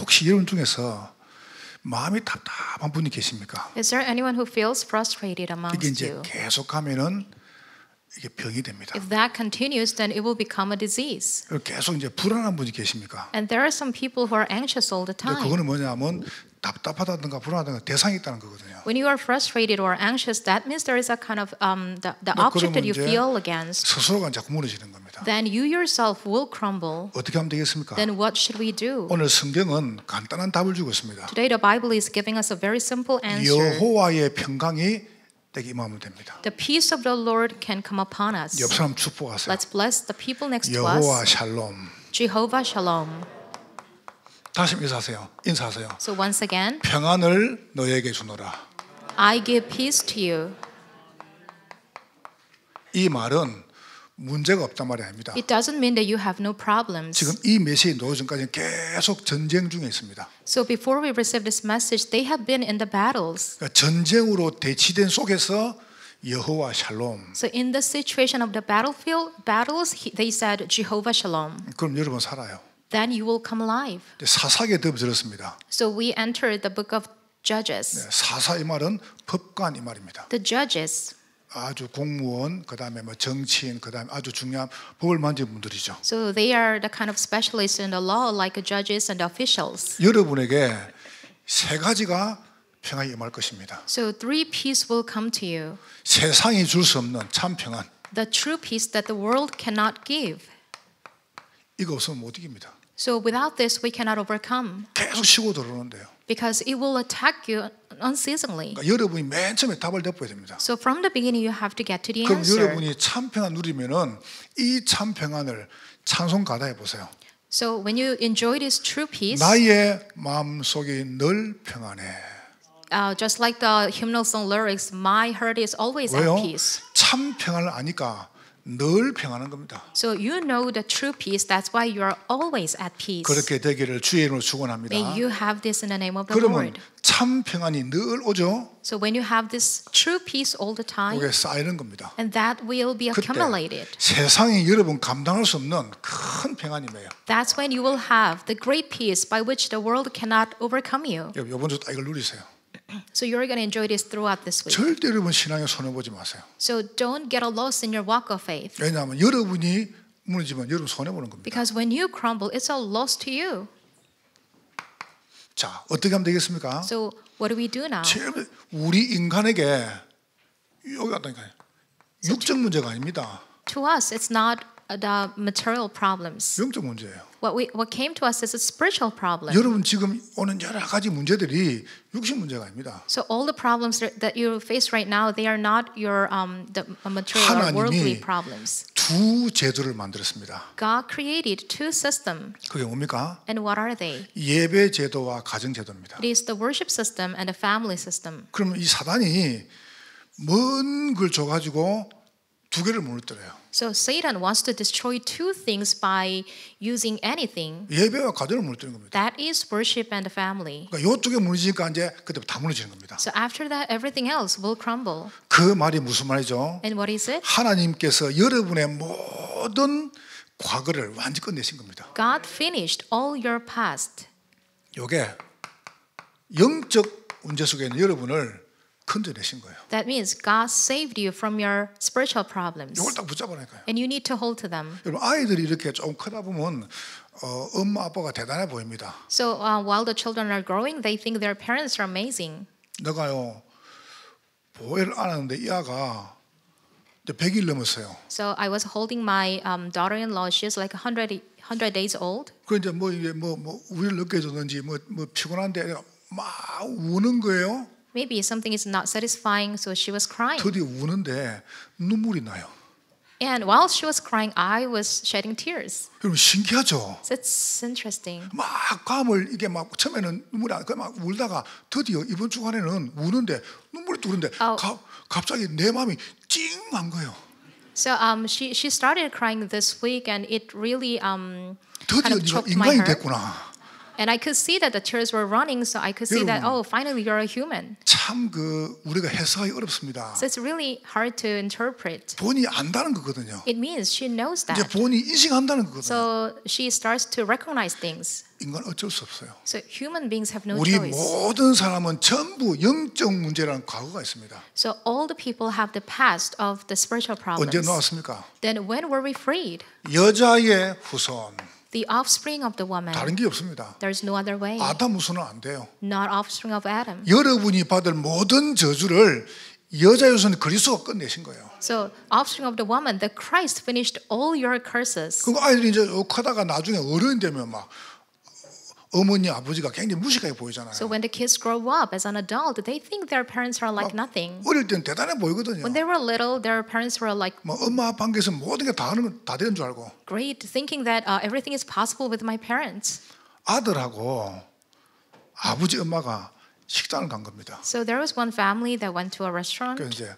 혹시 여러분 중에서 마음이 답답한 분이 계십니까? Is there anyone who feels frustrated 이게 amongst 이제 you? 계속하면은 이게 병이 됩니다. If that continues, then it will become a disease. 계속 이제 불안한 분이 계십니까? And there are some people who are anxious all the 근데 time. 그거는 뭐냐면 답답하다든가 불안하다든가 대상이 있다는 거거든요. When you are frustrated or anxious, that means there is a kind of the 네, object that 그러면 you 이제 feel against. 스스로가 자꾸 무너지는 겁니다. Then you yourself will crumble. 어떻게 하면 되겠습니까? Then what should we do? 오늘 성경은 간단한 답을 주고 있습니다. Today the Bible is giving us a very simple answer. 여호와의 평강이 내게 임하면 됩니다. The peace of the Lord can come upon us. 옆 사람 축복하세요. Let's bless the people next to 여호와 us. 샬롬. Jehovah Shalom. 다시 인사하세요. 인사하세요. So once again, 평안을 너에게 주노라. I give peace to you. 이 말은 문제가 없단 말이 아닙니다. It doesn't mean that you have no problems. 지금 이 메시지 나오기 전까지는 계속 전쟁 중에 있습니다. So before we receive this message, they have been in the battles. 그러니까 전쟁으로 대치된 속에서 여호와 샬롬. So in the situation of the battles, they said Jehovah Shalom. 그럼 여러분 살아요. Then you will come alive. 사사기에 들었습니다. So we entered the book of Judges. 사사 이 말은 법관 이 말입니다. The Judges. 아주 공무원, 그다음에 뭐 정치인, 그다음에 아주 중요한 법을 만진 분들이죠. So they are the kind of specialists in the law, like the judges and the officials. 여러분에게 세 가지가 평안이 임할 것입니다. So three peace will come to you. 세상이 줄 수 없는 참 평안. The true peace that the world cannot give. 이거 없으면 못 이깁니다. So without this, we cannot overcome. 계속 치고 들어오는데요. Because it will attack you unceasingly. 그러니까 여러분이 맨 처음에 답을 덮어야 됩니다. So from the beginning, you have to get to the 그럼 answer. 여러분이 참 평안 누리면은 이 참 평안을 찬송 가다해 보세요. So when you enjoy this true peace, 나의 마음 속이 늘 평안해. just like the hymnal song lyrics, my heart is always 왜요? at peace. 참 평안을 아니까 늘 평안한 겁니다. So you know the true peace. That's why you are always at peace. 그렇게 되기를 주의 이름으로 축원합니다. May you have this in the name of the 그러면 Lord. 참 평안이 늘 오죠. So when you have this true peace all the time, 그게 쌓이는 겁니다. and that will be 그때 accumulated. 세상이 여러분 감당할 수 없는 큰 평안이에요. That's when you will have the great peace by which the world cannot overcome you. 여러분 이번 주 딱 이걸 누리세요. So you're going to enjoy this throughout this week. 절대 여러분 신앙에 손해 보지 마세요. So don't get lost in your walk of faith. 왜냐하면 여러분이 무너지면 여러분 손해 보는 겁니다. Because when you crumble, it's a loss to you. 자, 어떻게 하면 되겠습니까? So what do we do now? 제일 우리 인간에게 여기 왔다니까요. 육적 문제가 아닙니다. To us, it's not the material problems. 영적 문제예요. What came to us is a spiritual problem. 여러분 지금 오는 여러 가지 문제들이 육신 문제가 아닙니다. So all the problems that you face right now, they are not your the material or worldly 하나님이 problems. 두 제도를 만들었습니다. God created two systems. 그게 뭡니까? And what are they? 예배 제도와 가정 제도입니다. It is the worship system and the family system. 그러면 이 사단이 먼 걸 줘가지고 두 개를 무너뜨려요. So Satan wants to destroy two things by using anything. 예배와 가정을 무너뜨리는 겁니다. That is worship and the family. 그러니까 이쪽에 무너지니까 이제 그때 다 무너지는 겁니다. So after that, everything else will crumble. 그 말이 무슨 말이죠? And what is it? 하나님께서 여러분의 모든 과거를 완전히 끝내신 겁니다. God finished all your past. 이게 영적 문제 속에 있는 여러분을 건져내신 거예요. That means God saved you from your spiritual problems. 이걸 딱 붙잡아라니까요. And you need to hold to them. 여러분 아이들이 이렇게 좀 크다 보면 엄마 아빠가 대단해 보입니다. So while the children are growing, they think their parents are amazing. 내가요 보혜를 안았는데 이 아가 100일 넘었어요. So I was holding my daughter-in-law. She's like 100 days old. 그 이제 뭐 이게 뭐 우유를 늦게 줬는지 뭐 피곤한데 막 우는 거예요. Maybe something is not satisfying, so she was crying. 드디어 우는데 눈물이 나요. And while she was crying, I was shedding tears. 여러분 신기하죠? So it's interesting. 막 감을 이게 막 처음에는 눈물이 안 막 울다가 드디어 이번 주간에는 우는데 눈물이 뚫는데 갑자기 내 마음이 찡한 거예요. So she started crying this week, and it really kind 드디어 of 네가 choked my 인간이 heart. 됐구나. And I could see that the tears were running, so I could see that, oh, finally you're a human. 참 우리가 해석하기 어렵습니다. So it's really hard to interpret. 본인이 안다는 거거든요. It means she knows 이제 that. 본인이 인식한다는 거거든요. So she starts to recognize things. 인간 어쩔 수 없어요. So human beings have no 우리 choice. 모든 사람은 전부 영적 문제라는 과거가 있습니다. So all the people have the past of the spiritual 언제 problems. 나왔습니까? Then when were we freed? 여자의 후손. The offspring of the woman. 다른 게 없습니다. There's no other way. 아담 후손은 안 돼요. Not offspring of Adam. 여러분이 받을 모든 저주를 여자의 후손 그리스도가 끝내신 거예요. So offspring of the woman, the Christ finished all your curses. 그 아이들이 이제 크다가 나중에 어른이 되면 막 어머니 아버지가 굉장히 무식하게 보이잖아요. So when the kids grow up as an adult, they think their parents are like nothing. 어릴 때는 대단해 보이거든요. When they were little, their parents were like 뭐 엄마 아빠 관계에서 모든 게 다 하는 건 다 되는 줄 알고. great, thinking that everything is possible with my parents. 아들하고 아버지 엄마가 식당을 간 겁니다. So there was one family that went to a restaurant 그 이제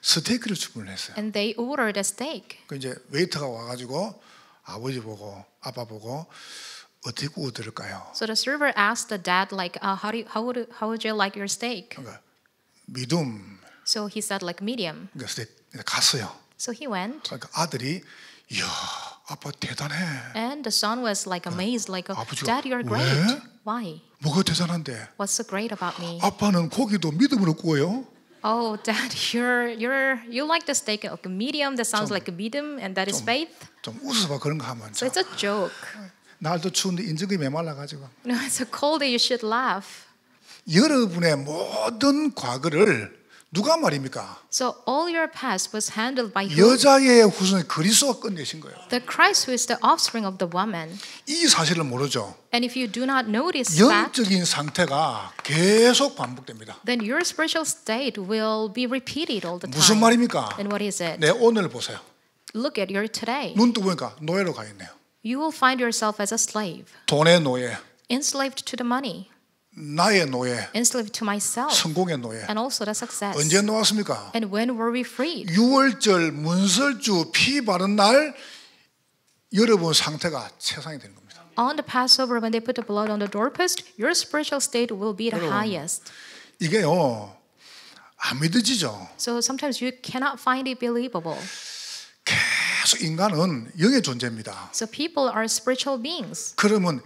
스테이크를 주문했어요. and they ordered a steak. 그 이제 웨이터가 와가지고 아버지 보고 아빠 보고 어떻게 구워드릴까요? So the server asked the dad like, how would you like your steak? 그러니까 미둠. So he said like medium. 그러니까 스테이크 갔어요. So he went. 그러니까 아들이 이야 아빠 대단해. And the son was like amazed, like, 아버지가, Dad, you're great. 왜? Why? 뭐가 대단한데? What's so great about me? 아빠는 고기도 믿음으로 구워요. Oh, Dad, you like the steak like a medium. That sounds like a medium, and that is faith. 좀 웃어봐 그런 거 하면. So it's a joke. 날도 추운데 인중이 메말라가지고. No, it's so cold that you should laugh. 여러분의 모든 과거를 누가 말입니까? So all your past was handled by who? 여자의 후손 그리스도가 끝내신 거예요. The Christ who is the offspring of the woman. 이 사실을 모르죠. And if you do not notice that, 영적인 상태가 계속 반복됩니다. then your spiritual state will be repeated all the 무슨 time. 말입니까? And what is it? 내 오늘 보세요. Look at your today. 눈 뜨고 보니까 노예로 가 있네요. You will find yourself as a slave, 돈의 노예, enslaved to the money, 나의 노예, enslaved to myself, 성공의 노예. and also the success. 언제 놓았습니까? And when were we freed? 6월절 문설주 피 바른 날 여러분 상태가 최상이 되는 겁니다. On the Passover, when they put the blood on the doorpost, your spiritual state will be the highest. 이게요 안 믿어지죠. So sometimes you cannot find it believable. 계속 인간은 영의 존재입니다. So people are spiritual beings. 그러면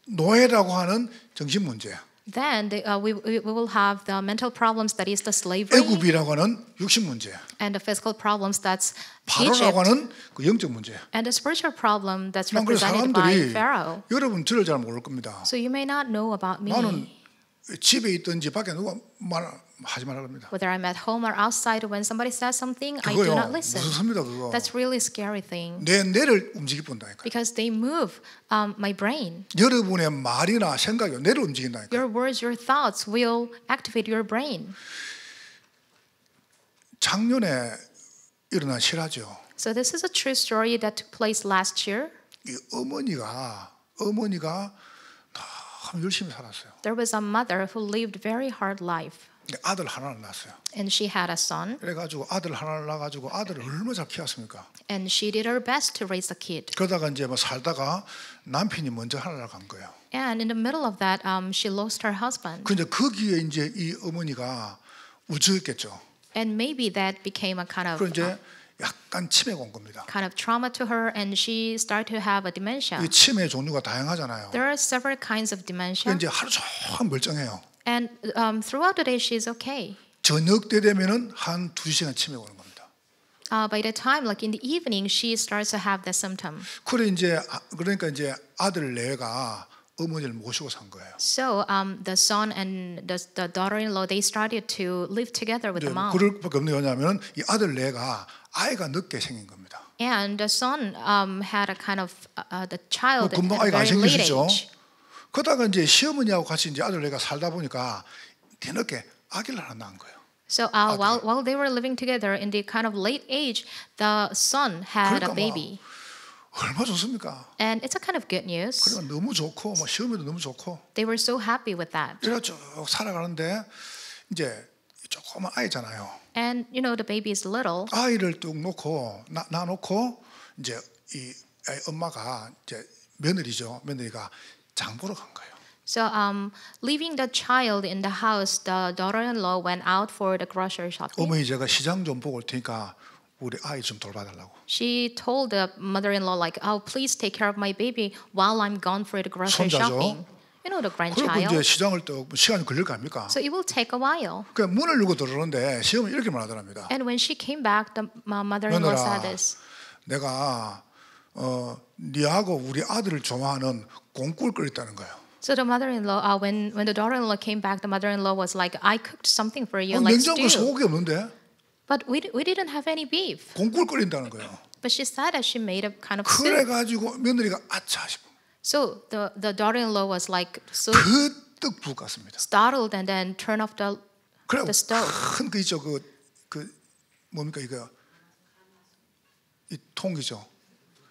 노예라고 하는 정신 문제, Then we will have the mental problems that is the slavery 애굽이라고 하는 육신 문제, and the physical problems that's 바로라고 Egypt 하는 그 영적 문제. and the spiritual problem that's 난 그래서 represented by 사람들이 Pharaoh. 여러분 저를 잘 모를 겁니다. So you may not know about me. 나는 집에 있든지 밖에 누가 말하지 말라 합니다. Whether I'm at home or outside, when somebody says something, I do 그거요 not listen. 무섭습니다 그거. That's really scary thing 내 뇌를 움직이 본다니까. because they move my brain. 여러분의 말이나 생각이 뇌를 움직인다니까. Your words, your thoughts will activate your brain. 작년에 일어난 실화죠. So this is a true story that took place last year. 이 어머니가 참 열심히 살았어요. There was a mother who lived very hard life, 아들 하나를 낳았어요. and she had a son, 그래가지고 아들 하나를 낳아가지고 아들을 얼마나 잘 키웠습니까? and she did her best to raise the kid. 그러다가 이제 뭐 살다가 남편이 먼저 하늘을 간 거예요. And in the middle of that, she lost her husband, 근데 거기에 이제 이 어머니가 우쭐했겠죠. and maybe that became a 그럼 이제 약간 치매가 온 겁니다. kind of trauma to her, and she started to have a dementia. 이 치매 종류가 다양하잖아요. There are several kinds of dementia, 이제 하루 종일 멀쩡해요. and throughout the day she's okay. 저녁 때 되면은 한 2시간 치매가 오는 겁니다. By the time, like in the evening, she starts to have the symptom. 그러니까 이제 아들 내가 어머니를 모시고 산 거예요. So the son and the daughter-in-law, they started to live together with the mom. 그럴 밖에 없는 게 뭐냐면은 이 아들 내가 아이가 늦게 생긴 겁니다. And the son had a kind of the child at 금방 a 아이가 안 very late 생기시죠. age. 그러다가 이제 시어머니하고 같이 이제 아들 내가 살다 보니까 뒤늦게 아기를 하나 낳은 거예요. So while they were living together in the kind of late age, the son had 그러니까 a baby. 얼마 좋습니까? And it's a kind of good news. 그러면 너무 좋고 뭐 시어머니도 너무 좋고 They were so happy with that. 이래 쭉 살아가는데 이제 조그만 아이잖아요. And you know the baby is little. 아이를 뚝 놓고 놔놓고 이제 이 엄마가 이제 며느리가 장 보러 간 거예요. So leaving the child in the house, the daughter-in-law went out for the grocery shopping. 어머니 제가 시장 좀 보고 올 테니까 우리 아이 좀 돌봐달라고. She told the mother-in-law like, "Oh, please take care of my baby while I'm gone for the grocery 손자죠. shopping." You know the 그리고 이제 grandchild. 시장을 또 시간이 걸릴 거 아닙니까? So it will take a while. 그 문을 열고 들어오는데 시험은 이렇게 말하더랍니다. And when she came back, the mother-in-law 며느라, said this. 내가 네하고 우리 아들을 좋아하는 꽁꿀 끓였다는 거예요. So the mother-in-law, when the daughter-in-law came back, the mother-in-law was like, "I cooked something for you, like 냉장고에 stew, 소고기 없는데 but we didn't have any beef." 꽁꿀 끓인다는 거예요. But she said that she made a kind of soup. 그래가지고 며느리가 아차 싶어. So the daughter-in-law was like so 그떡 부엌 갔습니다. startled and then turned off the 그래 stove. 큰그 있죠 그 뭡니까 이거 이 통이죠.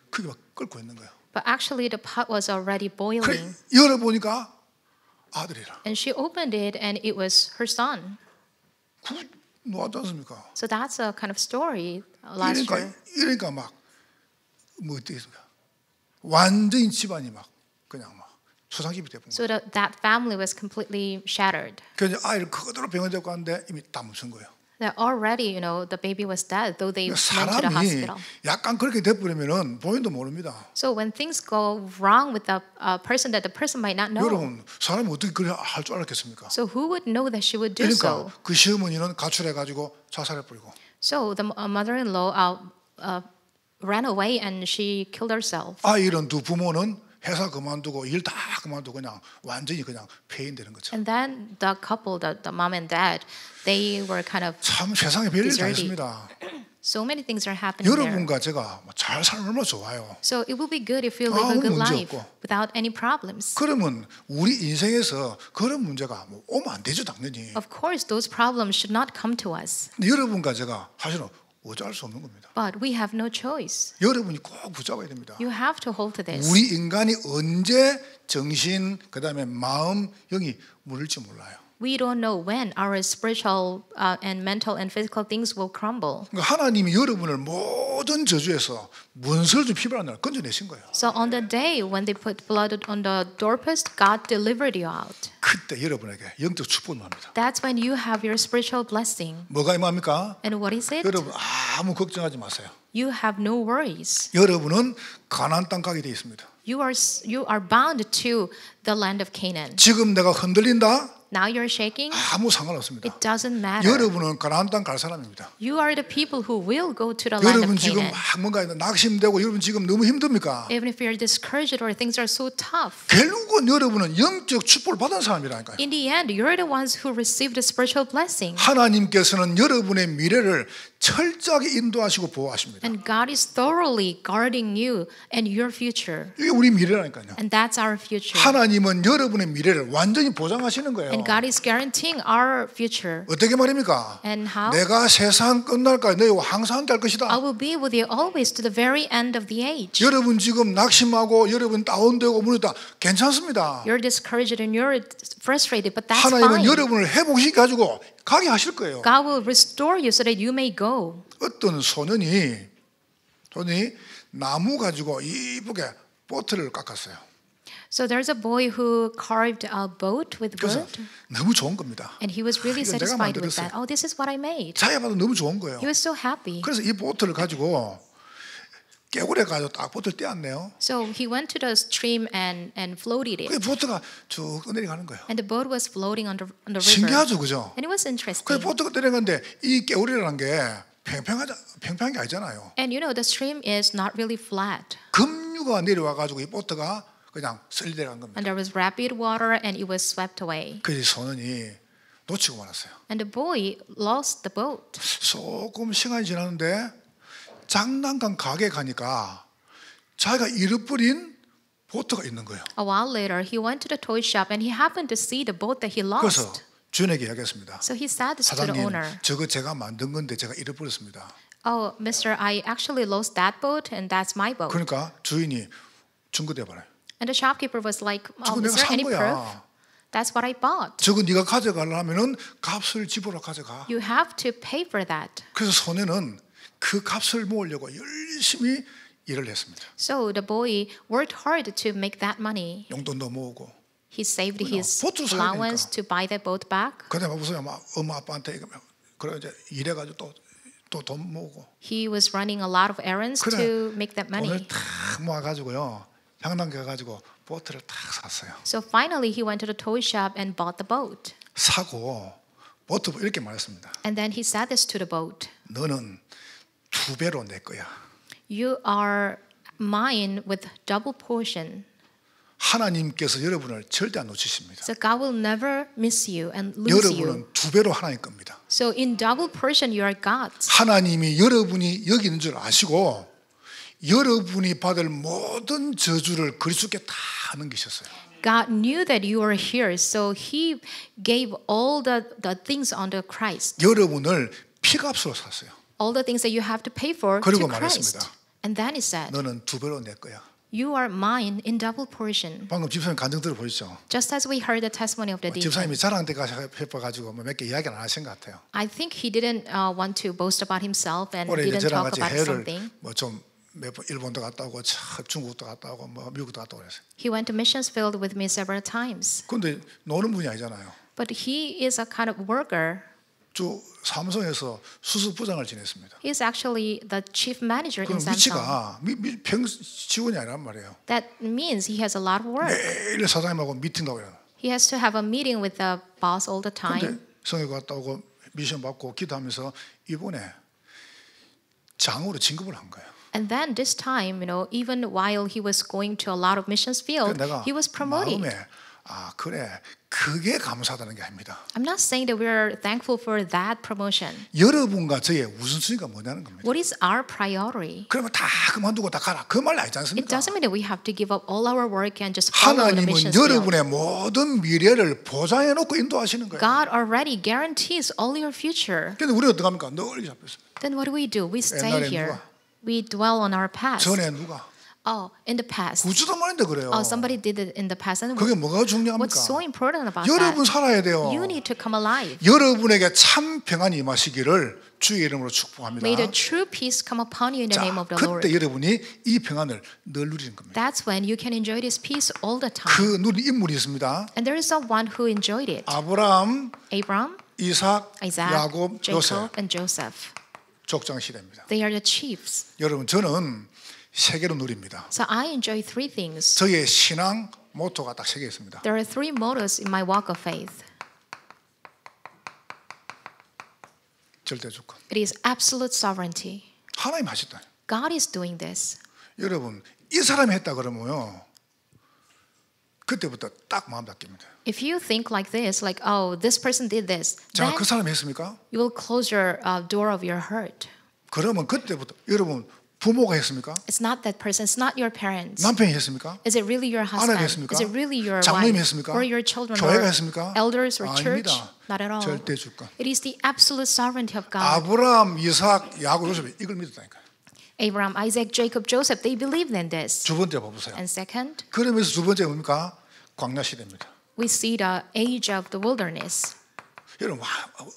그게 막 끓고 있는 거예요. But actually the pot was already 그래 boiling. 열어보니까 아들이라. And she opened it and it was her son. 그 놓았지 않습니까? So that's a kind of story last year. 이러니까 막 뭐 어떻겠습니까? 완전히 집안이 막 그냥 막 초상집이 돼버린 거예요. So that family was completely shattered. 그래서 아이를 그대로 병원 데리고 갔는데 이미 다 묻힌 거예요. That already, the baby was dead, though they went to the 사람이 hospital. 약간 그렇게 돼버리면은 본인도 모릅니다. So when things go wrong with the person that the person might not know, 여러분 사람이 어떻게 그래 할 줄 알았겠습니까? so who would know that she would do 그러니까 so? 그 시어머니는 가출해가지고 자살해버리고 So the mother-in-law ran away and she killed herself. 아이 잃은 두 부모는 회사 그만두고 일 다 그만두고 그냥 완전히 그냥 폐인되는 거죠. And then the couple, the mom and dad, they were kind of 참 세상에 별일 다 deserted. 있습니다. So many things are happening there. 여러분과 제가 잘 살면 얼마나 좋아요. So it will be good if you live a 아무 good 문제 life 없고. without any problems. 그러면 우리 인생에서 그런 문제가 뭐 오면 안 되죠 당연히. Of course, those problems should not come to us. 근데 여러분과 제가 사실은 어찌할 수 없는 겁니다. But we have no choice. 여러분이 꼭 붙잡아야 됩니다. You have to hold to this. 우리 인간이 언제 정신 그다음에 마음 영이 무너질지 몰라요. We don't know when our spiritual and mental and physical things will crumble. 그러니까 하나님이 여러분을 모든 저주에서 문설주 피부라는 날 건져내신 거예요. So on the day when they put blood on the doorpost, God delivered you out. 그때 여러분에게 영적 축복을 합니다. That's when you have your spiritual blessing. 뭐가 임합니까? And what is it? 여러분 아무 걱정하지 마세요. You have no worries. 여러분은 가나안 땅 가게 돼 있습니다. You are bound to the land of Canaan. 지금 내가 흔들린다? Now you're shaking. 아무 상관없습니다. It doesn't matter. 여러분은 가나안 땅 갈 사람입니다. You are the people who will go to the land 여러분 of 지금 Canaan. 막 뭔가 낙심되고 여러분 지금 너무 힘듭니까? Even if you're discouraged or things are so tough. 결국은 여러분은 영적 축복을 받은 사람이라니까요. In the end, you're the ones who received the spiritual blessing. 하나님께서는 여러분의 미래를 철저하게 인도하시고 보호하십니다. And God is thoroughly guarding you and your future. 이게 우리 미래라니까요. And that's our future. 하나님은 여러분의 미래를 완전히 보장하시는 거예요. And God is guaranteeing our future. 어떻게 말입니까? And how? 내가 세상 끝날까지 너희와 항상 함께 할 I 것이다. will be with you always to the very end of the age. 여러분 지금 낙심하고 여러분 다운되고 무너다 괜찮습니다. You're discouraged and you're frustrated, but that's 하나님은 fine. 여러분을 회복시켜 가지고 가게 하실 거예요. God will restore you so that you may go. 어떤 소년이 나무 가지고 이쁘게 보트를 깎았어요. So there's a boy who carved a boat with 그래서 wood, 너무 좋은 겁니다. and he was really 이건 내가 satisfied with 만들었어요. that. Oh, this is what I made. 자기가 봐도 너무 좋은 거예요. He was so happy. 그래서 이 보트를 가지고 개울에 가서 딱 보트를 떼었네요. So he went to the stream and floated 그 it. 보트가 쭉 내려가는 거예요. And the boat was floating on the river. 신기하죠, 그죠? And it was 그 interesting. 보트가 내려가는데 이 개울이라는 게 평평한 게 아니잖아요. And the stream is not really flat. 급류가 내려와 가지고 이 보트가 그냥 쓸려간 겁니다. And there was rapid water and it was swept away. 그래서 소년이 놓치고 말았어요. And the boy lost the boat. 조금 시간이 지났는데 장난감 가게 가니까 자기가 잃어버린 보트가 있는 거예요. A while later, he went to the toy shop and he happened to see the boat that he 그래서 lost. 주인에게 이야기했습니다. So he said this to the 사장님, owner. 저거 제가 만든 건데 제가 잃어버렸습니다. Oh, mister, I actually lost that boat and that's my boat. 그러니까 주인이 증거대 봐라. And the shopkeeper was like, 저거 is 내가 there 산 any proof? 거야. That's what I bought. 저거 네가 가져가려면은 값을 집으로 가져가. You have to pay for that. 그래서 소년은 그 값을 모으려고 열심히 일을 했습니다. So the boy worked hard to make that money. 용돈도 모으고 He saved his 보트를 사야 allowance to buy that boat back. 그다음에 무슨 막 엄마 아빠한테 이거 그래 이제 일해가지고 또 돈 모으고 He was running a lot of errands 그래, to make that 돈을 money. 탁 모아가지고요 향남 가가지고 보트를 탁 샀어요. So finally he went to the toy shop and bought the boat. 사고 보트 이렇게 말했습니다. And then he said this to the boat. 너는 2배로 내 거야. You are mine with double portion. 하나님께서 여러분을 절대 안 놓치십니다. So God will never miss you and lose you. 여러분은 2배로 하나님 겁니다. So in double portion you are God's. 하나님이 여러분이 여기 있는 줄 아시고 여러분이 받을 모든 저주를 그리스도께 다 넘기셨어요. God knew that you were here, so He gave all the things onto Christ. 여러분을 피값으로 샀어요. All the things that you have to pay for 그리고 to Christ. 말했습니다. And then He said, 너는 2배로 내 거야. you are mine in double portion. 방금 집사님 간증 들어보셨죠? Just as we heard the testimony of the deacon. 집사님이 자랑 때 가지고 몇 개 이야기는 안 하신 것 같아요. I think he didn't want to boast about himself and 올해 이제 didn't 저랑 talk 같이 about 해외를 something. 뭐좀 몇 번 일본도 갔다 오고 중국도 갔다 오고 뭐 미국도 갔다 오고 그랬어요. He went to missions field with me several times. 근데 노는 분이 아니잖아요. But he is a kind of worker. 주 삼성에서 수석부장을 지냈습니다. He is actually the chief manager in 그럼 Samsung. 위치가 평 직원이 아니란 말이에요. That means he has a lot of work. 매일 사장님하고 미팅도 하고. He has to have a meeting with the boss all the 근데 time. 성에 갔다 오고 미션 받고 기도하면서 이번에 장으로 진급을 한 거예요. And then this time, even while he was going to a lot of missions field, 내가 he was promoted. 마음에 그래 그게 감사하다는 게 아닙니다. I'm not saying that we are thankful for that promotion. 여러분과 저의 우선순위가 뭐냐는 겁니다. What is our priority? 그러면 다 그만두고 다 가라 그 말 아니지 It 않습니까? doesn't mean that we have to give up all our work and just follow the 하나님은 missions field. 여러분의 모든 미래를 보장해 놓고 인도하시는 거예요. God already guarantees all your future. 근데 우리가 어떻게 합니까? 늘 잡혔어요. Then what do? We stay 옛날에 here. 누가? We dwell on our past. 전에 누가? In the past. 구주도 말인데 그래요. Somebody did it in the past. And 그게 뭐가 중요합니까? what's so important about 여러분 that? 살아야 돼요. You need to come alive. 여러분에게 참 평안이 임하시기를 주의 이름으로 축복합니다. May the true peace come upon you in the 자, name of the Lord. 그때 여러분이 이 평안을 늘 누리는 겁니다. That's when you can enjoy this peace all the time. 그 누린 인물이 있습니다. And there is someone who enjoyed it. 아브라함, Abraham, 이삭, Isaac, 야곱, 요셉 Jacob, and Joseph. 족장 시대입니다. They are the chiefs. 여러분 저는 세 개로 누립니다. So I enjoy three things. 저의 신앙 모토가 딱 세 개 있습니다. There are three mottos in my walk of faith. 절대 주권. It is absolute sovereignty. 하나님 하셨다. God is doing this. 여러분 이 사람이 했다 그러면요. 그때부터 딱 마음 닫힙니다. If you think like this, like, oh, this person did this, 자, then 그 사람이 했습니까? you will close your door of your heart. 그러면 그때부터 여러분 부모가 했습니까? It's not that person. It's not your parents. 남편이 했습니까? Is it really your husband? 아내가 했습니까? Is it really your 장로님이 wife? 했습니까? Or your children? 교회가 Or 했습니까? elders or church? 아닙니다. Not at all. 절대 주권. It is the absolute sovereignty of God. 아브라함, 이삭, 야곱, 요셉이 이걸 믿었다니까요. Abraham, Isaac, Jacob, Joseph, they believed in this. 두 번째 봐보세요. And second, 그러면서 두 번째 뭡니까? 광야 시대입니다. we see the age of the wilderness. 여러분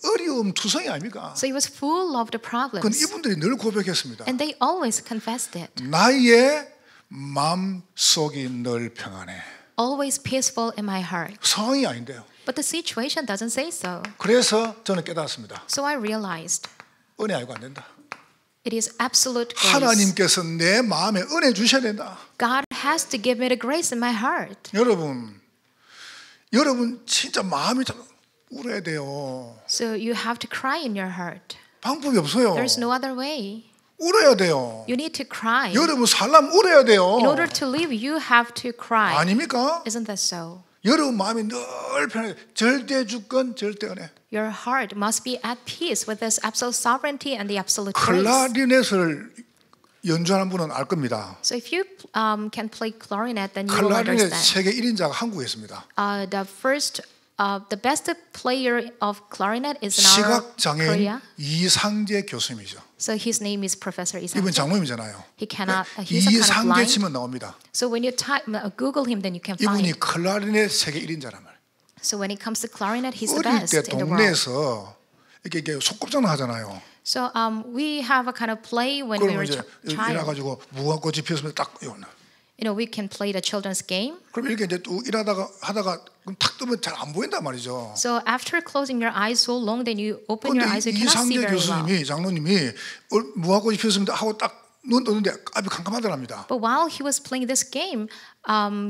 어려움 투성이 아닙니까? So it was full of the 그건 problems. 이분들이 늘 고백했습니다. And they always confessed it. 나의 마음 속이 늘 평안해. Always peaceful in my heart. 상황이 아닌데요. But the situation doesn't say so. 그래서 저는 깨달았습니다. So I realized 은혜 아니고 안 된다. it is absolute grace. 하나님께서 내 마음에 은혜 주셔야 된다. God has to give me the grace in my heart. 여러분 진짜 마음이 참 울어야 돼요. So you have to cry in your heart. 방법이 없어요. There's no other way. 울어야 돼요. You need to cry. 여러분 살려면 울어야 돼요. In order to live, you have to cry. 아닙니까? Isn't that so? 여러분 마음이 늘 편해. 절대 주권, 절대 은혜. Your heart must be at peace with this absolute sovereignty and the absolute grace. 클라리넷을 연주하는 분은 알 겁니다. So if you can play clarinet, then you will 클라리넷 understand. 세계 1인자가 한국에 있습니다. The best player of clarinet is in our 시각 장애인 Korea. 이상재 교수님이죠. So his name is Professor 이분 Isang. 장모님이잖아요. He's a kind of 이상재 blind. 치면 나옵니다. So when you Google him, then you can 이분이 find. 클라리넷 세계 1인자란 말. So when it comes to clarinet, he's the 어릴 best 때 in the world. 동네에서 이렇게 소꿉장난 하잖아요. So we have a kind of play when we 그러면 were 이제 child. 일어나가지고 무화꽃이 피었으면 딱 이거는. You know, we can play the children's game. 그럼 이렇게 이제 또 일하다가 하다가 그럼 탁 뜨면 잘 안 보인단 말이죠. So after closing your eyes so long, then you open your 그런데 eyes, you cannot see 이상재 very well. 교수님이 장로님이 뭐 하고 싶었습니다 하고 딱 눈 뜨는데 앞이 캄캄하더랍니다. But while he was playing this game,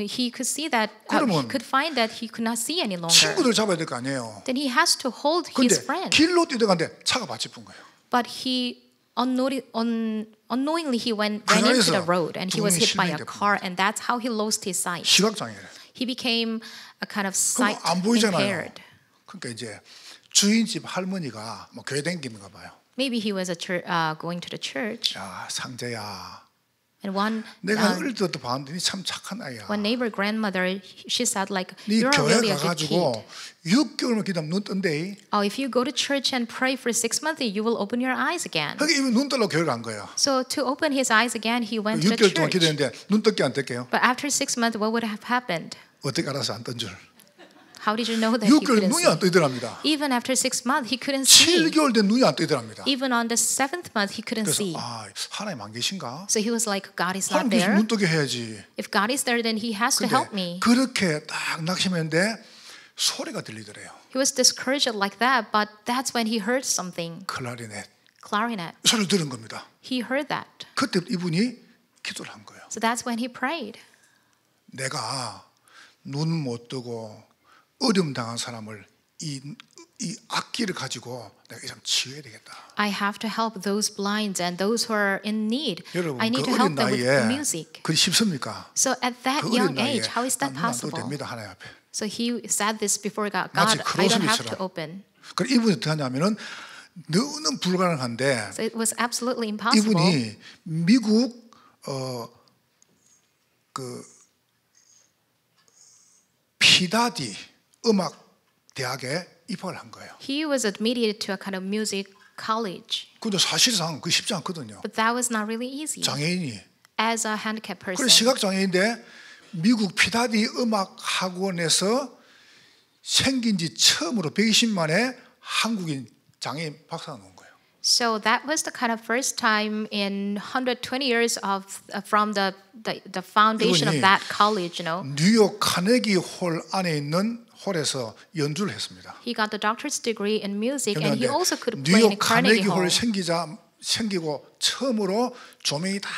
he could see that he 그러면 could find that he could not see any longer. 친구들 잡아야 될 거 아니에요. Then he has to hold his 근데 friend. 길로 뛰어가는데 차가 받쳐본 거예요. But he unknowingly he ran into the road and he was hit by a car, and that's how he lost his sight. 시각장애래. He became a kind of 그럼 sight 안 보이잖아요. impaired. 그러니까 이제 주인집 할머니가 뭐 교회 다니는가 봐요. Maybe he was going to the church, 야 상재야, and one 내가 어릴 때부터 봤더니 참 착한 아이야. one neighbor grandmother, she said like, 네 "You're 교회 really a good kid. 가가지고 6개월만 기다면 눈 뜬대. If you go to church and pray for 6 months, you will open your eyes again." 그게 이미 눈 뜨려고 교회 간 거예요. So to open his eyes again, he went to the 6개월 동안 church. 기다렸는데 눈 뜰게 안 뜰게요. But after 6 months, what would have happened? 어떻게 알아서 안 뜬 줄. How did you know that he 6개월 couldn't 눈이 안 see? 뜨더랍니다. Even after 6 months, he couldn't see. 7개월 된 눈이 안 뜨더랍니다. Even on the 7th month, he couldn't 그래서 see. 하나님 안 계신가? So he was like, God is not 하나님께서 there. 눈 뜨게 해야지. If God is there, then he has to help me. 그렇게 딱 낙심했는데 소리가 들리더래요. He was discouraged like that, but that's when he heard something. 클라리넷 Clarinet. 소리를 들은 겁니다. He heard that. 그때 이분이 기도를 한 거예요. So that's when he prayed. 내가 눈 못 뜨고 어려움 당한 사람을 이 악기를 가지고 내가 이 사람 치유해야 되겠다. I have to help those blind and those who are in need. 여러분 I need 그 to 어린 help them with 나이에 music. 그게 쉽습니까? So at that 그 어린 young 나이에 age, how is that 눈안 떠도 possible? 됩니다 하나님 앞에. So he said this before God. 마치 God, I don't have 크로스비처럼. to open. 그럼 이분이 어떻게 하냐면은 너는 불가능한데 So it was absolutely impossible. 이분이 미국 피다디 음악 대학에 입학을 한 거예요. He was admitted to a kind of music college, 근데 사실상 그 쉽지 않거든요. but that was not really easy. 장애인이. As a handicapped 그래 person, 시각 장애인데 미국 피다디 음악 학원에서 생긴 지 처음으로 120만에 한국인 장애인 박사가 나온 거예요. so that was the kind of first time in 120 years from the foundation of 이분이 that college. You know, 뉴욕 카네기 홀 안에 있는 홀에서 연주를 했습니다. he got the doctor's degree in music, and he 그런데 also could play in 뉴욕 Carnegie 카네기 Hall. 홀 생기고 처음으로 조명이 다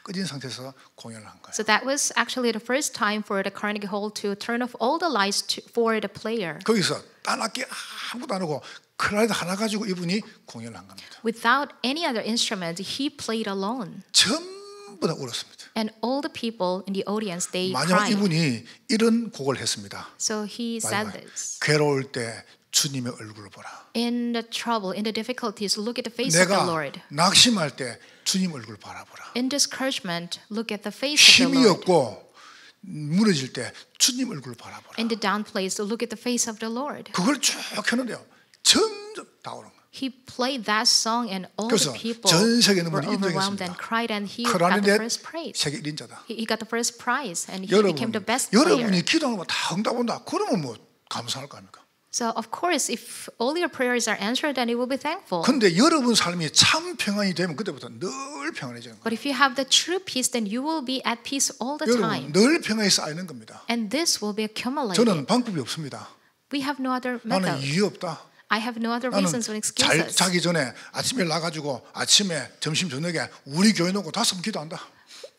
꺼진 상태에서 공연을 한 거예요. So that was actually the first time for the Carnegie Hall to turn off all the lights for the player. 거기서 딴 악기 아무것도 안 하고 클라리넷 하나 가지고 이분이 공연을 한 겁니다. Without any other instrument, he played alone. 전부 다 울었습니다. And all the people in the audience, they 마지막 cried. 이분이 이런 곡을 했습니다. So he said 마지막에. this. 괴로울 때 주님의 얼굴을 보라. In the trouble, in the difficulties, look at the face of the 내가 Lord. 낙심할 때 주님 얼굴 바라보라. In discouragement, look at the face of the 힘이 Lord. 없고 무너질 때 주님 얼굴 바라보라. In the down place, look at the face of the Lord. 그걸 쭉 했는데요. 점점 다 오는 거예요. He played that song, and all 그래서 the people 전 세계는 were 분이 overwhelmed 인정했습니다. and cried, and he got the 클라리넷 first praise. 세계 1인자다. He got the first prize, and he became the best player. 여러분이 기도하는 거 다 응답한다. 그러면 뭐 감사할 거 아닙니까? So of course, if all your prayers are answered, then you will be thankful. 근데 여러분 삶이 참 평안이 되면 그때부터 늘 평안해지는 거예요. But if you have the true peace, then you will be at peace all the 여러분 time. 늘 평안이 쌓이는 겁니다. And this will be accumulated. 저는 방법이 없습니다. We have no other 나는 method. 이유 없다. I have no other 나는 reasons or 잘 excuses. 자기 전에 아침에 나가지고 아침에 점심 저녁에 우리 교회 놓고 5번 기도한다.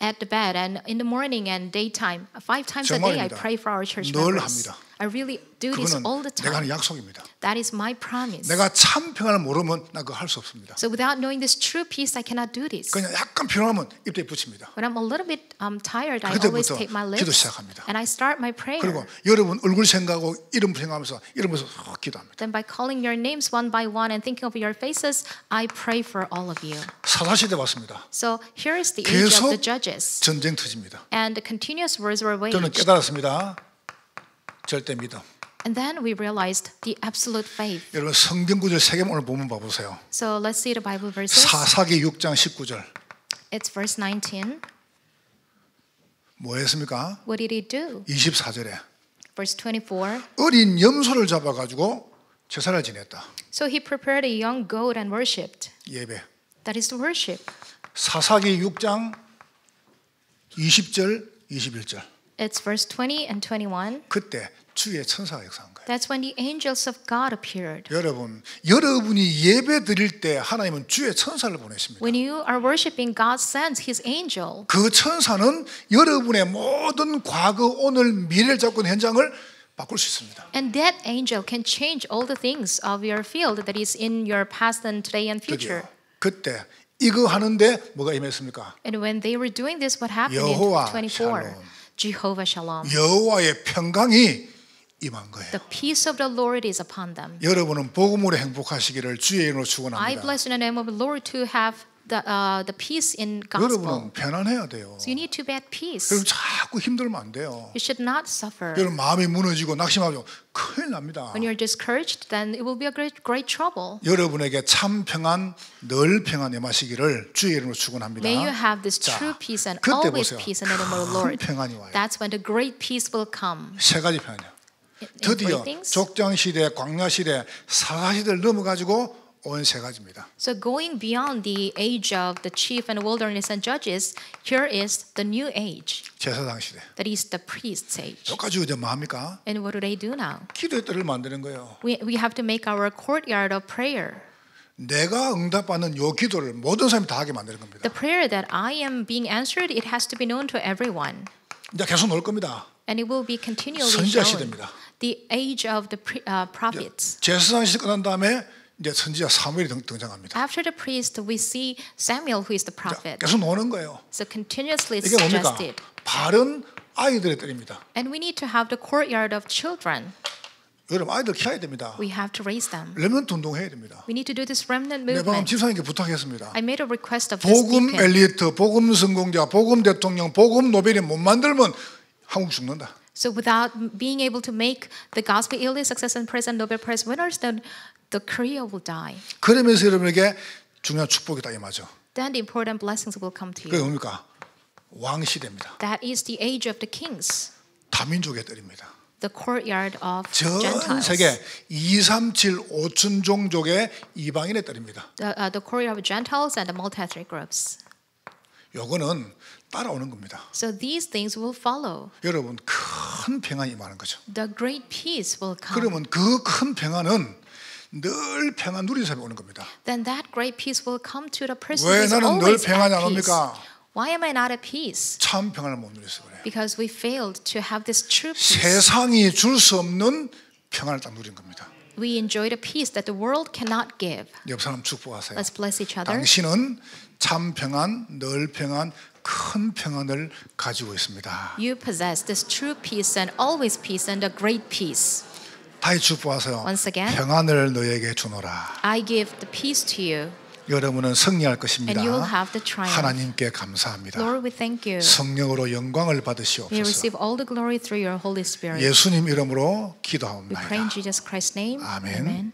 At the bed and in the morning and daytime, 5 times a day I 정말입니다. pray for our church 늘 members. 합니다. I really do this 그거는 all the 내가 하는 time. 약속입니다. That is my promise. 내가 참 평안을 모르면 나 그거 할 수 없습니다. So without knowing this true peace, I cannot do this. 그냥 약간 피곤하면 입에 붙입니다. When I'm a little bit tired, I always 그때부터 take my 기도 lips 시작합니다. and I start my prayer. 그리고 여러분 얼굴 생각하고 이름 생각하면서 이러면서 기도합니다. Then by calling your names one by one and thinking of your faces, I pray for all of you. 사사시대 왔습니다. So here is the age of 계속 the judges. 전쟁 터집니다. And the continuous wars were 저는 waged. 깨달았습니다. 절대 믿음. And then we realized the absolute faith. 여러분 성경 구절 3개 오늘 본문 봐보세요. So let's see the Bible verses. 사사기 6장 19절. It's verse 19. 뭐 했습니까? What did he do? 24절에 Verse 24. 어린 염소를 잡아가지고 제사를 지냈다. So he prepared a young goat and worshipped. 예배. That is the worship. 사사기 6장 20절 21절. It's verse 20 and 21. 그때 주의 천사가 역사한 거예요. That's when the angels of God appeared. 여러분이 예배 드릴 때 하나님은 주의 천사를 보내십니다. When you are worshiping, God sends His angel. 그 천사는 여러분의 모든 과거, 오늘, 미래를 잡고 있는 현장을 바꿀 수 있습니다. And that angel can change all the things of your field that is in your past and today and future. 그때 이거 하는데 뭐가 임했습니까? And when they were doing this, what happened in 여호와 24? 샬롬. Jehovah Shalom. 여호와의 평강이 임한 거예요. The peace of the Lord is upon them. 여러분은 복음으로 행복하시기를 주의 이름으로 I 축원합니다. bless in the name of the Lord to have the peace in gospel. 여러분은 편안해야 돼요. So you need to be at peace. 여러분 자꾸 힘들면 안 돼요. You should not suffer. 여러분 마음이 무너지고 낙심하고 큰일 납니다. When you're discouraged, then it will be a great trouble. 여러분에게 참 평안, 늘 평안 임하시기를 주의 이름으로 축원합니다. May you have this 자, true peace and 그때 always 보세요. peace in the name of the 큰 Lord. 평안이 와요. That's when the great peace will come. 세 가지 평안이요. In 드디어 great things. 족장 시대, 광야 시대, 사사 시대를 넘어가지고 온 세 가지입니다. So going beyond the age of the chief and wilderness and judges, here is the new age. 제사장 시대. That is the priest's age. 여기까지 이제 뭐 합니까? And what do they do now? 기도의 뜰을 만드는 거예요. We have to make our courtyard of prayer. 내가 응답받는 요 기도를 모든 사람이 다 하게 만드는 겁니다. The prayer that I am being answered, it has to be known to everyone. 이제 계속 놓을 겁니다. And it will be continually 선지자 shown. 시대입니다. The age of the prophets. 제사장 시대 끝난 다음에 이제 선지자 사무엘이 등장합니다. After the priest, we see Samuel, who is the prophet. 계속 노는 거예요. So continuously 이게 뭡니까? suggested. 바른 아이들의 뜰입니다. And we need to have the courtyard of children. 여러분 아이들 키워야 됩니다. We have to raise them. 레몬트 운동해야 됩니다. We need to do this remnant 내 방금 movement. 집사님께 부탁했습니다. I made a request of this 복음 deacon. 엘리트, 복음 성공자, 복음 대통령, 복음 노벨이 못 만들면 한국 죽는다. So without being able to make the gospel elite success and praise and Nobel Prize winners, then the Korea will die. 그러면서 여러분에게 중요한 축복이 다 임하죠. Then the important blessings will come to 그게 you. 뭡니까? 왕 시대입니다. That is the age of the kings, 다민족의 뜰입니다. the courtyard of 전 Gentiles, 세계 2, 3, 7, 5천 종족의 이방인의 뜰입니다. the courtyard of Gentiles and the multi-ethnic groups. 요거는 따라오는 겁니다. So these things will follow. 여러분 큰 평안이 임하는 거죠. The great peace will come. 그러면 그 큰 평안은 늘 평안 누리는 사람이 오는 겁니다. Then that great peace will come to the person 왜 who is 나는 늘 always 평안이 at 안 peace. 옵니까? Why am I not at peace? 참 평안을 못 누려서 그래요. Because we failed to have this true peace. 세상이 줄 수 없는 평안을 딱 누린 겁니다. We enjoyed a peace that the world cannot give. 옆 사람 축복하세요. Let's bless each other. 당신은 참 평안, 늘 평안, 큰 평안을 가지고 있습니다. You possess this true peace and always peace and a great peace. 다시 축복하세요. Once again. 평안을 너에게 주노라. I give the peace to you, 여러분은 승리할 것입니다. and you will have the triumph. 하나님께 감사합니다. Lord, we thank you. 성령으로 영광을 We 받으시옵소서. receive all the glory through your Holy Spirit. 예수님 이름으로 We pray in 기도하옵나이다. Jesus Christ's name. 아멘. Amen.